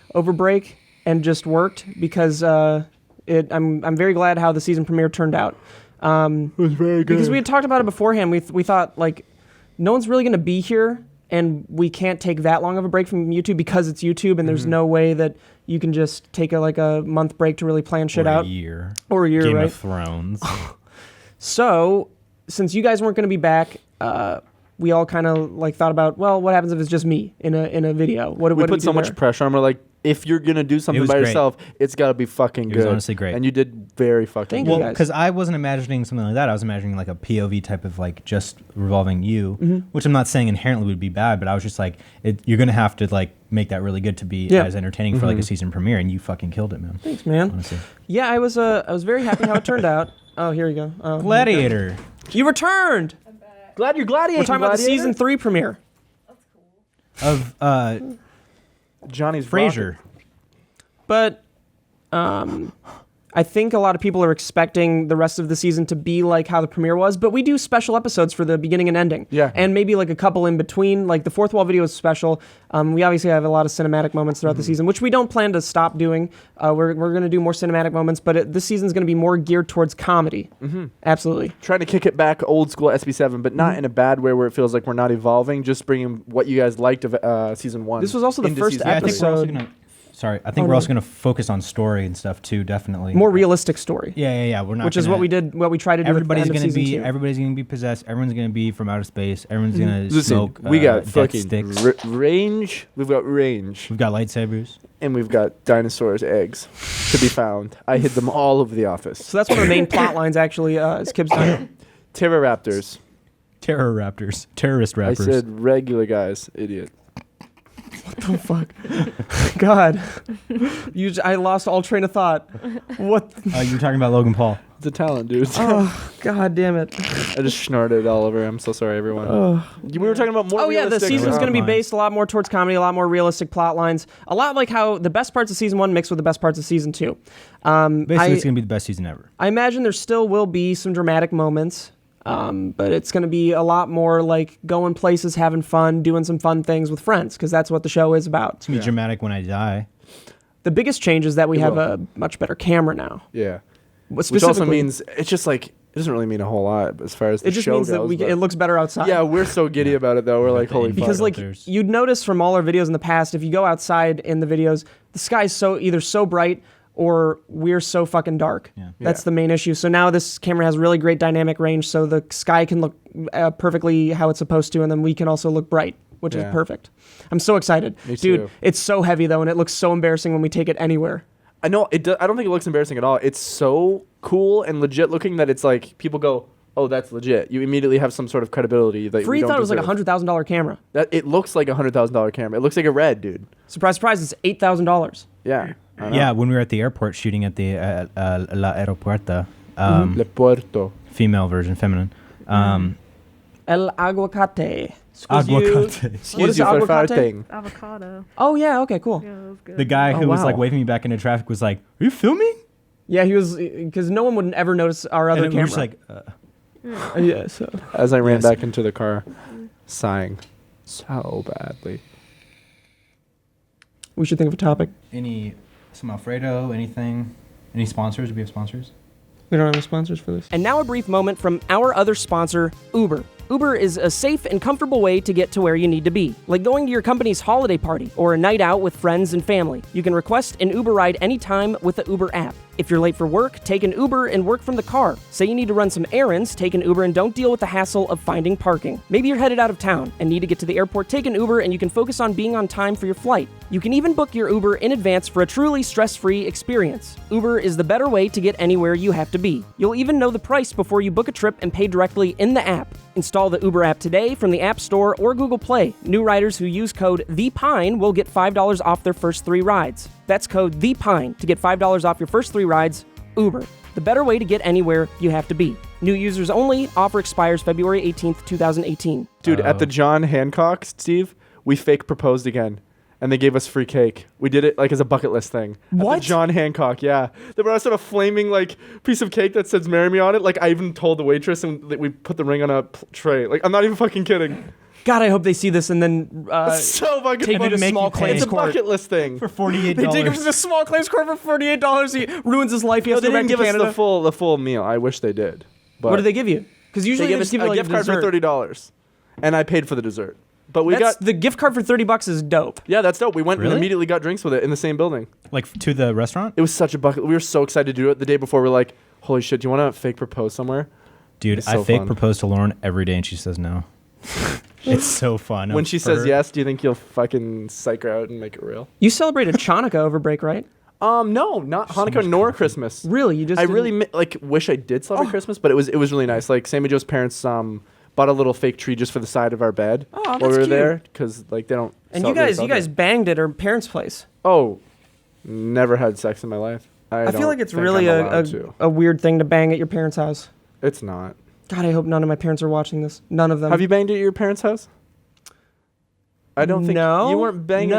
and just worked because I'm very glad how the season premiere turned out. It was very good. Because we had talked about it beforehand. We thought like no one's really going to be here, and we can't take that long of a break from YouTube because it's YouTube, and there's no way that you can just take a month break to really plan shit or out. A year. Or a year, Game right? of Thrones. So, since you guys weren't going to be back, we all kind of like thought about, well, what happens if it's just me in a video? What we do put do so much there? pressure on. We're like, if you're gonna do something was by great. yourself, it's got to be fucking It good. was honestly great. And you did very fucking Thank good. you, Well, guys. because I wasn't imagining something like that. I was imagining like a POV type of like just revolving you, Mm-hmm. which I'm not saying inherently would be bad, but I was just like, you're gonna have to like make that really good to be Yeah. as entertaining for like a season premiere, and you fucking killed it, man. Thanks, man. Honestly, Yeah, I was very happy how it turned out. Oh, here you go. Oh, Gladiator. You returned. Glad you're gladiating. We're talking about the Gladiator. season 3 premiere. of Johnny's Frasier. But I think a lot of people are expecting the rest of the season to be like how the premiere was, but we do special episodes for the beginning and ending. Yeah. And maybe like a couple in between. Like the fourth wall video is special. We obviously have a lot of cinematic moments throughout the season, which we don't plan to stop doing. We're going to do more cinematic moments, but this season's going to be more geared towards comedy. Absolutely. Trying to kick it back old school SB7, but not in a bad way where it feels like we're not evolving. Just bringing what you guys liked of season 1. This was also the into first season Yeah, I think we're also episode. gonna. Sorry, I think Oh, we're no. also gonna focus on story and stuff too. Definitely More realistic story. Yeah. We're not. Which is gonna- what we did, what we tried to do Everybody's at the gonna end of be. season 2. Everybody's gonna be possessed. Everyone's gonna be from outer space. Everyone's gonna Listen, smoke. we got death fucking sticks. range. We've got range. We've got lightsabers. And we've got dinosaurs' eggs to be found. I hid them all over the office. So that's one of the main plot lines, actually, is Kib's done. Pterodactyls. Terror raptors. Terrorist I rappers. said regular guys. Idiot. God. I lost all train of thought. What? You were talking about Logan Paul. It's a talent, dude. Oh, God damn it. I just snorted all over. I'm so sorry, everyone. We were talking about more. Oh, yeah, the realistic- season's going to be Plot based a lot more towards comedy, a lot more realistic plot lines. A lot like how the best parts of season 1 mixed with the best parts of season 2. Basically, it's gonna be the best season ever. I imagine there still will be some dramatic moments, but it's going to be a lot more like going places, having fun, doing some fun things with friends, because that's what the show is about. It's gonna be dramatic when I die. The biggest change is that we It have will. a much better camera now. Yeah. Which Specifically, also means it's just like it doesn't really mean a whole lot as far as the it just show means that goes, but- it looks better outside. Yeah, we're so giddy about it though. We're like, holy fuck. Because like filters. you'd notice from all our videos in the past, if you go outside in the videos, the sky's either so bright or we're so fucking dark. Yeah. That's Yeah. the main issue. So now this camera has really great dynamic range, so the sky can look perfectly how it's supposed to, and then we can also look bright, which is Yeah. perfect. I'm so excited. Me Dude, too. it's so heavy though, and it looks so embarrassing when we take it anywhere. I know it. I don't think it looks embarrassing at all. It's so cool and legit looking that it's like people go, "Oh, that's legit." You immediately have some sort of credibility that we Free don't thought it was like a deserve. $100,000 camera. That it looks like a $100,000 camera. It looks like a red, dude. Surprise, surprise! It's $8,000. Yeah. I know. Yeah, when we were at the airport shooting at the La Aeropuerta, Le Puerto. female version, feminine. El aguacate. Excuse you. Aguacate. Excuse What is you for aguacate? farting. Avocado. Oh yeah, okay, cool. Yeah, that was good. The guy who Oh, was wow. like waving me back into traffic was like, "Are you filming?" Yeah, he was because no one would ever notice our other And we camera. were just like, Yeah, so As I ran Yes. back into the car, sighing so badly. we should think of a topic. some Alfredo, anything, any sponsors? Do we have sponsors? We don't have any sponsors for this. And now a brief moment from our other sponsor, Uber. Uber is a safe and comfortable way to get to where you need to be, like going to your company's holiday party or a night out with friends and family. You can request an Uber ride anytime with the Uber app. If you're late for work, take an Uber and work from the car. Say you need to run some errands, take an Uber and don't deal with the hassle of finding parking. Maybe you're headed out of town and need to get to the airport, take an Uber and you can focus on being on time for your flight. You can even book your Uber in advance for a truly stress-free experience. Uber is the better way to get anywhere you have to be. You'll even know the price before you book a trip and pay directly in the app. Install the Uber app today from the App Store or Google Play. New riders who use code THEPINE will get $5 off their first 3 rides. That's code THEPINE to get $5 off your first 3 rides. Uber, the better way to get anywhere you have to be. New users only. Offer expires February 18th, 2018. Dude, at the John Hancock, Steve, we fake proposed again. And they gave us free cake. We did it like as a bucket list thing. What? At the John Hancock, yeah. They brought us out a flaming like piece of cake that says "Marry Me" on it. Like I even told the waitress, and we put the ring on a tray. Like I'm not even fucking kidding. God, I hope they see this and then So fucking take you to make small you pay. claims It's a court. bucket list thing. For $48. They take him to the small claims court for $48. He ruins his life. He No, has they to go back didn't to give us Canada. the full meal. I wish they did. But What do they give you? Because They usually gave they us just give a you like gift card for dessert. $30, and I paid for the dessert. But we got The gift card for $30 is dope. yeah, that's dope. We went Really? and immediately got drinks with it in the same building. Like to the restaurant? It was such a bucket. We were so excited to do it. The day before, we're like, "Holy shit! Do you want to fake propose somewhere?" Dude, It's I so fake fun. propose to Lauren every day and she says no. It's so fun. When she For says her- yes, do you think you'll fucking psych her out and make it real? You celebrated Hanukkah over break, right? No, not Hanukkah nor Christmas. Really? You just I didn't- really like wish I did celebrate Christmas, but it was really nice. Like Sammy Joe's parents bought a little fake tree just for the side of our bed Oh, while that's we were cute. there because like they don't. And sell- you really guys sell that. banged at her parents' place. Oh, never had sex in my life. I feel don't like it's think really I'm allowed to. a weird thing to bang at your parents' house. It's not. God, I hope none of my parents are watching this. None of them. Have you banged at your parents' house? I don't think No. you weren't banging.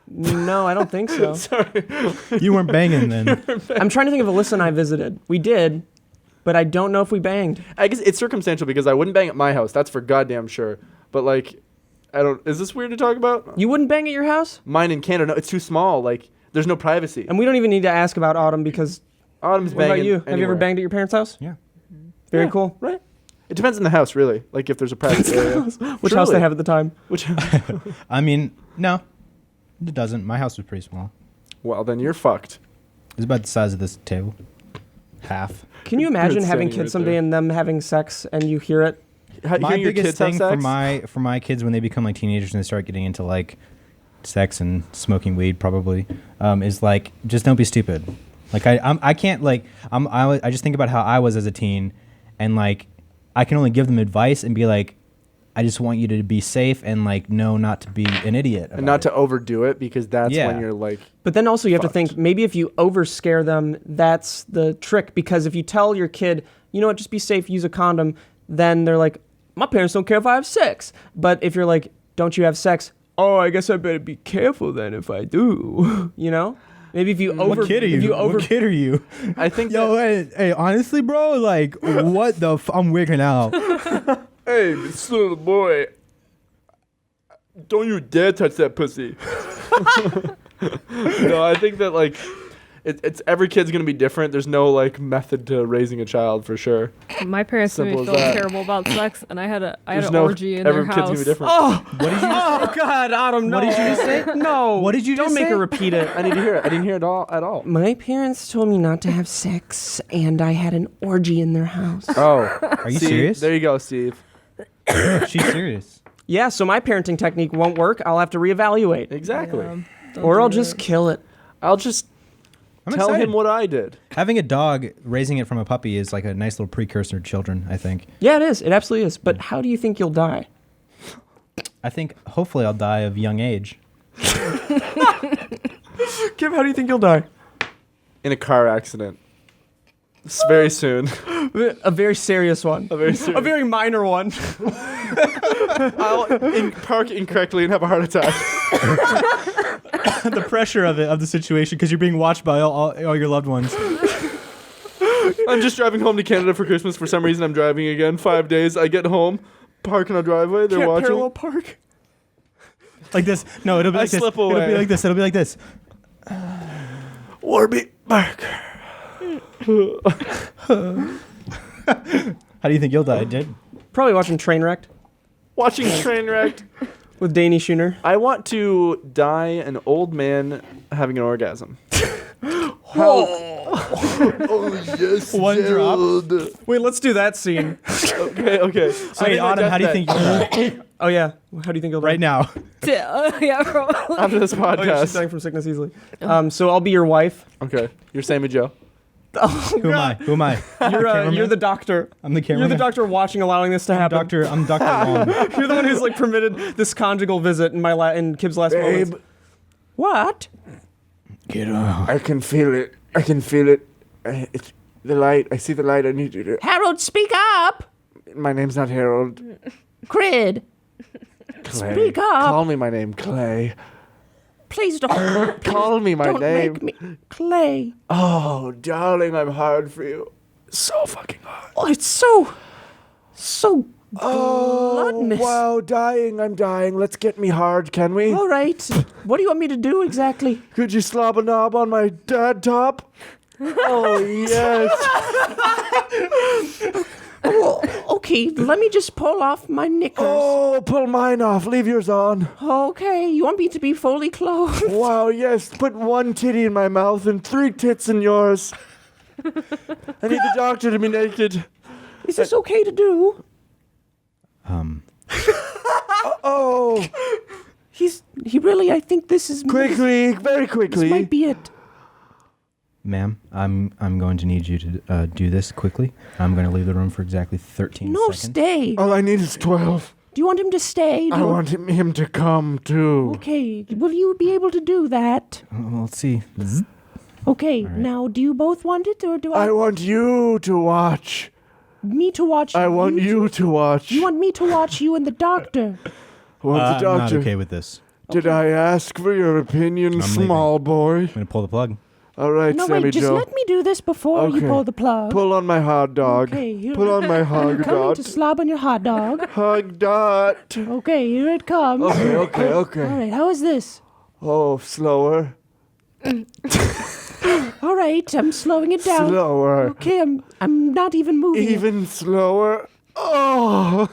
No, I don't think so. You weren't banging then. I'm trying to think of Alyssa and I visited. We did, but I don't know if we banged. I guess it's circumstantial because I wouldn't bang at my house. That's for goddamn sure. But like, I don't. Is this weird to talk about? You wouldn't bang at your house? Mine in Canada, no, it's too small. Like, there's no privacy. And we don't even need to ask about Autumn because. Autumn's What about banging. you? Have you ever anywhere. banged at your parents' house? Yeah. Very Yeah. cool. Right. It depends on the house, really. Like if there's a private area. Which house they have at the time? Which? I mean, no. It doesn't. My house was pretty small. Well, then you're fucked. It's about the size of this table. Half. Can you imagine It's having standing kids right someday there. and them having sex and you hear it? My Hearing your biggest kids have thing sex? for my kids when they become like teenagers and they start getting into like sex and smoking weed probably is like just don't be stupid. Like I can't like I just think about how I was as a teen and like I can only give them advice and be like I just want you to be safe and like know not to be an idiot And not to overdo it because that's Yeah. when you're like. But then also you have to Fucked. think maybe if you overscare them, that's the trick. Because if you tell your kid, you know what, just be safe, use a condom, then they're like, my parents don't care if I have sex. But if you're like, don't you have sex? Oh, I guess I better be careful then if I do. You know? Maybe if you over. What kid are you? If you over. What kid are you? I think. Yo, that, hey, honestly, bro, like, what the? I'm wigging out. hey, little boy, don't you dare touch that pussy. No, I think that like. It's every kid's gonna be different. There's no like method to raising a child for sure. My parents made me Simple feel as that. terrible about sex, and I had There's an no orgy in their every kid's gonna house. be different. Oh, What did you? oh God, Autumn, no. What did you just say? No. What did you Don't just make say? her repeat it. I need to hear it. I didn't hear it at all. My parents told me not to have sex, and I had an orgy in their house. Oh, Are you see, serious? There you go, Steve. She's serious. Yeah, so my parenting technique won't work. I'll have to reevaluate. Exactly. Don't Or do I'll that. just kill it. I'll just I'm tell excited. him what I did. Having a dog, raising it from a puppy, is like a nice little precursor to children. I think. Yeah, it is. It absolutely is. But how do you think you'll die? I think hopefully I'll die of young age. Kim, how do you think you'll die? In a car accident. It's very soon. A very serious one. A very serious. A very minor one. I'll park incorrectly and have a heart attack. The pressure of the situation because you're being watched by all your loved ones. I'm just driving home to Canada for Christmas. For some reason, I'm driving again. 5 days. I get home, park in a driveway. They're Can't watching. parallel park. Like this. No, it'll be I like this. slip It'll away. be like this. It'll be like this. Warby Park. How do you think you'll die, dude? Probably watching Trainwrecked Watching Trainwreck. with Danny Schooner. I want to die an old man having an orgasm. Whoa. Oh yes, One drop. Wait, let's do that scene. Okay. Wait, Autumn, how do you think you'll die? Oh yeah, how do you think you'll Right now. Yeah, probably. after this Oh, yeah, she's podcast? dying from sickness easily. So I'll be your wife. Okay, you're Sammy Joe. Who am I? Who am I? You're the doctor. I'm the cameraman. You're the doctor watching, allowing this to happen. I'm Dr. Long. You're the one who's like permitted this conjugal visit in in Kib's last moments. What? Get off. I can feel it. I can feel it. It's the light. I see the light. I need you to. Harold, speak up. My name's not Harold. Crid, Clay. speak up. Call me my name, Clay. Please don't. Call me my don't name. make me Clay. Oh, darling, I'm hard for you. So fucking hard. Oh, it's so Oh, bloodness. wow, dying. I'm dying. Let's get me hard, can we? All right. What do you want me to do exactly? Could you slob a knob on my dad top? Oh, yes. Oh, okay, let me just pull off my knickers. Oh, pull mine off. Leave yours on. Okay, you want me to be fully clothed? Wow, yes. Put one titty in my mouth and 3 tits in yours. I need the doctor to be naked. Is this okay to do? Oh, He really, I think this is... quickly, very This quickly. might be it. Ma'am, I'm going to need you to do this quickly. I'm going to leave the room for exactly 13 No, seconds. stay. All I need is 12. Do you want him to stay? I want him to come, too. Okay, will you be able to do that? Well, let's see. Okay, All right. now, do you both want it, or do I want you to watch. me to watch I want you to watch. You want me to watch you and the doctor? I want the I'm not doctor. okay with this. Did I ask for your opinion, I'm small boy? I'm going to pull the plug. All right, No, Sammy wait, just Joe. let me do this before you Okay. pull the plug. Pull on my hot dog. Okay, here- Pull on my I'm hog coming dot. to slob on your hot dog. Hog dot. Okay, here it comes. Okay. All right, how is this? Oh, slower. All right, I'm slowing it down. Slower. Okay, I'm not even moving. it. Even slower. Oh.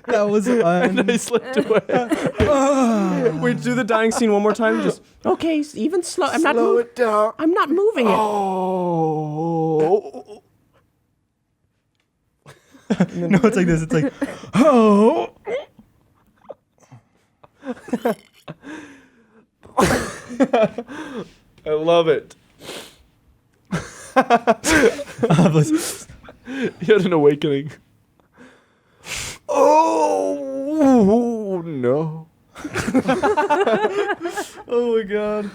That was I slipped away. Wait, do the dying scene one more time. Just okay, even slow. I'm not Slow moving. it down. I'm not moving it. Oh. No, it's like this. It's like, oh. I love it. You had an awakening. Oh no. Oh my god.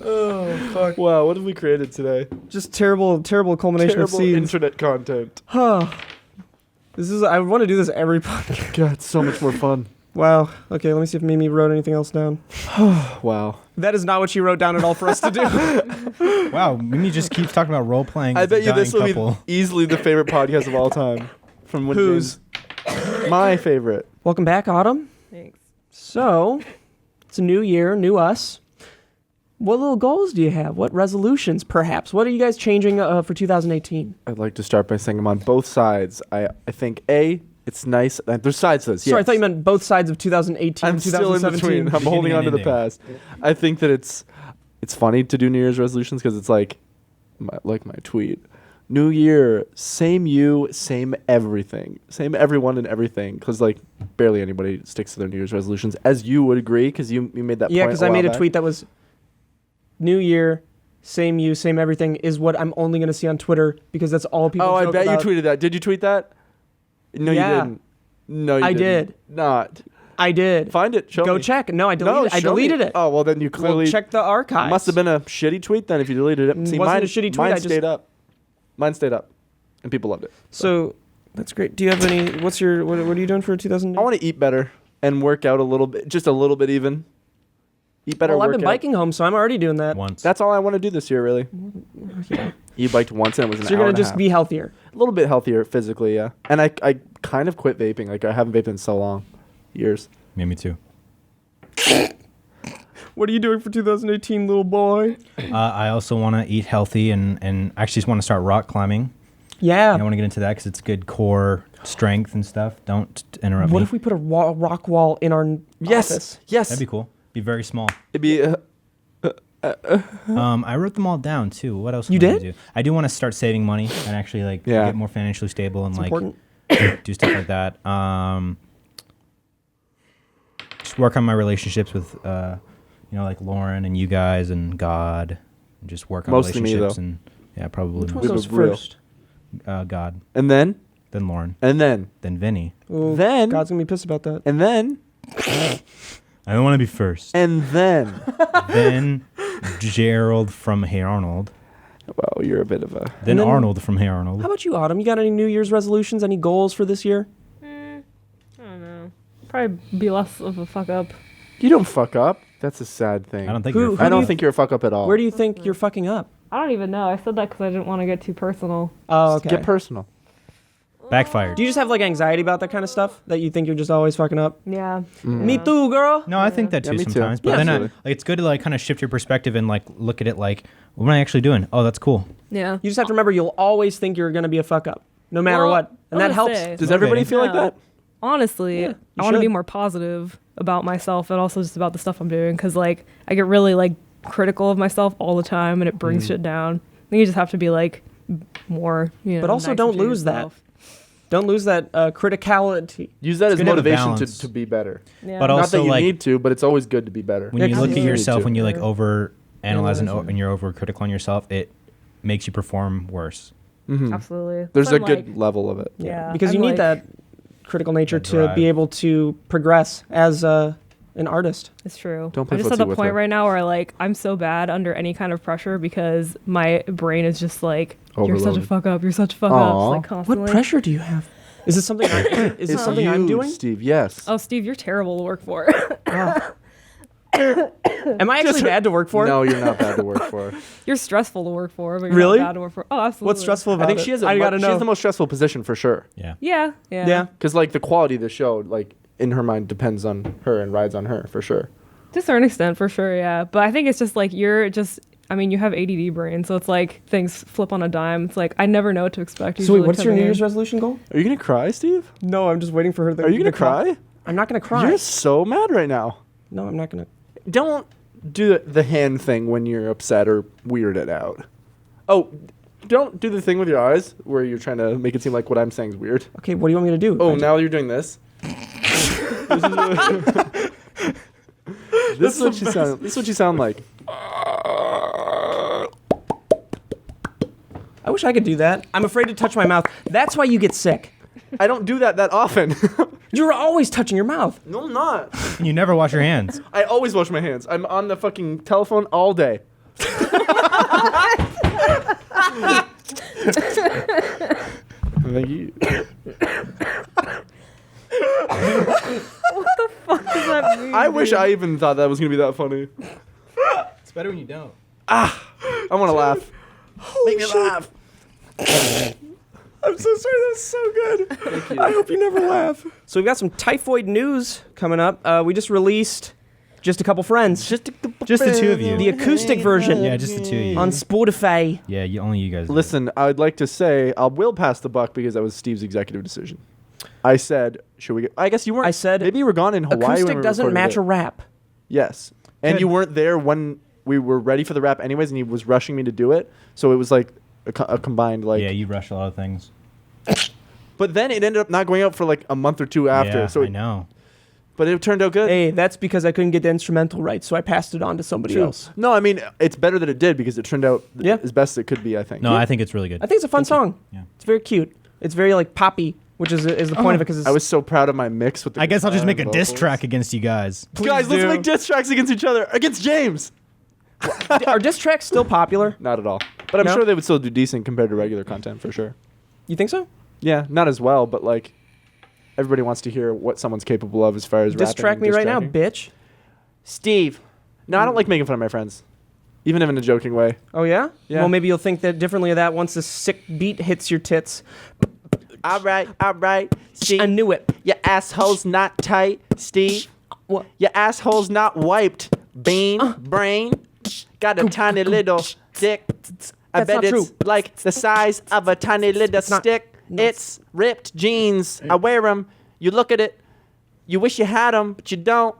Oh fuck. Wow, what have we created today? Just terrible culmination Terrible of scenes. internet content. Huh. This is. I want to do this every podcast. God, it's so much more fun. Wow. Okay, let me see if Mimi wrote anything else down. Wow. That is not what she wrote down at all for us to do. Wow, Mimi just keeps talking about role playing. I bet you this will couple. be easily the favorite podcast of all time. From when Whose? James- my favorite. Welcome back, Autumn. Thanks. So, it's a new year, new us. What little goals do you have? What resolutions, perhaps? What are you guys changing for 2018? I'd like to start by saying I'm on both sides. I think it's nice. There's sides to this. Sorry, I yes. thought you meant both sides of 2018 I'm and still in 2017. between. I'm holding on to the Beginning and past. I think that it's funny to do New Year's resolutions because it's like my tweet. New Year, same you, same everything, same everyone and everything. Because like barely anybody sticks to their New Year's resolutions, as you would agree. Because you made that. Yeah, point because a I while made a back. tweet that was New Year, same you, same everything is what I'm only going to see on Twitter because that's all people Oh, I joke bet about. you tweeted that. Did you tweet that? No, Yeah. you didn't. No, you I didn't. did. Not. I did. Find it. Show Go me. check. No, I No, deleted it. I show me. deleted it. Oh, well, then you clearly Well, check the archives. must have been a shitty tweet then if you deleted it. See, Wasn't mine, a shitty tweet, Mine I just- stayed up. Mine stayed up. And people loved it. So, that's great. Do you have any, what are you doing for 2018? I want to eat better and work out a little bit, just a little bit even. Eat better, Well, I've work been out. biking home, so I'm already doing that. Once. That's all I want to do this year, really. You biked once and it was an So you're hour going and to a just half. be healthier. A little bit healthier physically, yeah. And I kind of quit vaping. Like, I haven't vaped in so long. Years. Me too. What are you doing for 2018, little boy? I also want to eat healthy and actually just want to start rock climbing. Yeah. And I want to get into that because it's good core strength and stuff. Don't interrupt What me. if we put a rock wall in our Yes. office? Yes. That'd be cool. Be very small. It'd be I wrote them all down too. What else? You can I did? do? I do want to start saving money and actually like Yeah. get more financially stable and It's like important. do stuff like that. Just work on my relationships with, like Lauren and you guys and God. And just work on Mostly me, relationships though. and yeah, probably Which one Leave goes it real. first? God, And then, then Lauren, then, then Vinny. Ooh, Then- God's gonna be pissed about that. and then, I don't want to be first. and then. Then Gerald from Hey Arnold. Well, you're a bit of a. Then then- Arnold from Hey Arnold. How about you, Autumn? You got any New Year's resolutions? Any goals for this year? I don't know. Probably be less of a fuck up. You don't fuck up. That's a sad thing. I don't think Who- you're. who I do don't you- think you're a fuck up at all. Where do you think you're fucking up? I don't even know. I said that because I didn't want to get too personal. Oh, okay. Get personal. Backfired. Do you just have like anxiety about that kind of stuff that you think you're just always fucking up? Yeah. Me too, girl. No, I think that Yeah, too me too. sometimes. But Yeah, then absolutely. like, it's good to like kind of shift your perspective and like look at it like, what am I actually doing? Oh, that's cool. Yeah. You just have to remember you'll always think you're gonna be a fuck up, no matter Well, what, and I'm that gonna helps. say- Does everybody feel like No. that? Honestly, you I want to be should. more positive about myself and also just about the stuff I'm doing because like I get really like critical of myself all the time and it brings shit down. I think you just have to be like more, But also nicer don't to lose that. yourself. Don't lose that criticality. Use that as good to have a motivation balance. to be better. Yeah. But Not also that you like need to, but it's always good to be better. when Yeah, you 'cause look you at need yourself to. when you like Yeah. over analyze and, Analyze, and you're over critical on yourself, it makes you perform worse. Absolutely. There's So a I'm good like, level of it. Yeah, because you I'm need like- that critical nature That to drive. be able to progress as an artist. It's true. Don't play I'm just footsie at the with point her. right now where like I'm so bad under any kind of pressure because my brain is just like you're such a Overloaded. fuck up. You're such a fuck Aw. up. Like constantly. What pressure do you have? Is this something? Is this something I'm you, doing? Steve? Yes. Oh, Steve, you're terrible to work for. Am I actually bad to work for? No, you're not bad to work for. You're stressful to work for, but you're Really? not bad to work for. Oh, absolutely. What's stressful about I think it? she has. I gotta She know. has the most stressful position for sure. Yeah. Yeah, yeah. Yeah. Because like the quality of the show, like in her mind, depends on her and rides on her for sure. To a certain extent, for sure, yeah. But I think it's just like you're just. I mean, you have ADD brain, so it's like things flip on a dime. It's like I never know what to expect. So wait, usually what's your coming New in. Year's resolution goal? Are you gonna cry, Steve? No, I'm just waiting for her. Are you gonna cry? I'm not gonna cry. You're so mad right now. No, I'm not gonna. Don't do the hand thing when you're upset or weirded out. Oh, don't do the thing with your eyes where you're trying to make it seem like what I'm saying is weird. Okay, what do you want me to do? Oh, now you're doing this. This is what you sound. This is what you sound like. I wish I could do that. I'm afraid to touch my mouth. That's why you get sick. I don't do that often. You're always touching your mouth. No, I'm not. And you never wash your hands. I always wash my hands. I'm on the fucking telephone all day. Thank you. Does that mean, I wish I even thought that was gonna be that funny. It's better when you don't. I want to laugh. Make me laugh. I'm so sorry. That's so good. Thank you. I hope you never laugh. So we've got some typhoid news coming up. We just released Just a Couple Friends. Just the two of you. The acoustic version Yeah, just the two of you. on Spotify. Yeah, only you guys. do it. Listen, I'd like to say I will pass the buck because that was Steve's executive decision. I said, should we? I guess you weren't. I said, maybe you were gone in Hawaii. when Acoustic we doesn't recorded match it. a rap. Yes, and Good. you weren't there when we were ready for the rap, anyways, and he was rushing me to do it. So it was like a combined like. Yeah, you rush a lot of things. But then it ended up not going out for like a month or two after. Yeah, so I know. But it turned out good. Hey, that's because I couldn't get the instrumental right, so I passed it on to somebody True. else. No, I mean it's better that it did because it turned out Yeah. as best it could be. I think. No, I think it's really good. I think it's a fun song. Yeah. It's very cute. It's very like poppy, which is the point of it because it's. I was so proud of my mix with. The I guess I'll just guitar make a and diss vocals. track against you guys. Guys, let's do. make diss tracks against each other against James. Are diss tracks still popular? Not at all. But I'm No? sure they would still do decent compared to regular content for sure. You think so? Yeah, not as well, but like everybody wants to hear what someone's capable of as far as Diss rapping track and me diss right now, tracking. bitch. Steve. No, I don't like making fun of my friends, even if in a joking way. Oh yeah? Yeah. Well, maybe you'll think that differently of that once the sick beat hits your tits. All right. See, I knew it. your asshole's not tight, Steve. What? Your asshole's not wiped, bean, brain. Got a tiny little dick. I That's bet not it's true. like the size of a tiny little not- stick. no. It's ripped jeans. I wear them. You look at it. You wish you had them, but you don't.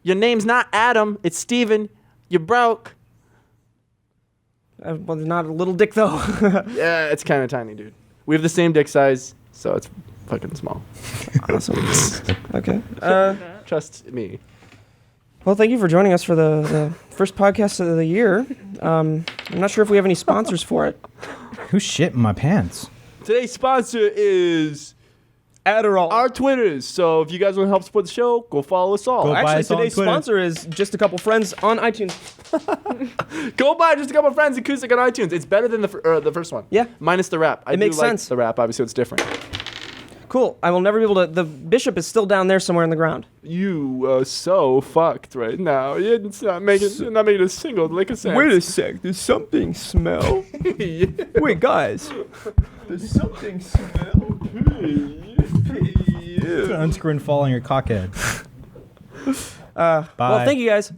Your name's not Adam. It's Steven. You're broke. Well, not a little dick though. Yeah, it's kind of tiny, dude. We have the same dick size, so it's fucking small. Awesome. Okay. Trust me. Well, thank you for joining us for the first podcast of the year. I'm not sure if we have any sponsors for it. Who shit in my pants? Today's sponsor is Adderall. our Twitters. So if you guys want to help support the show, go follow us all. Go buy Actually, us on today's Twitter. sponsor is Just a Couple Friends on iTunes. Go buy Just a Couple Friends acoustic on iTunes. It's better than the first one. Yeah. Minus the rap. I It makes do like sense. the rap, obviously it's different. Cool. I will never be able to. The bishop is still down there somewhere in the ground. You are so fucked right now. You're not making a single lick of sense. sec. There's something smell. Wait, guys. There's something smell. Unscrew and fall on your cockhead. Well, Bye. thank you guys.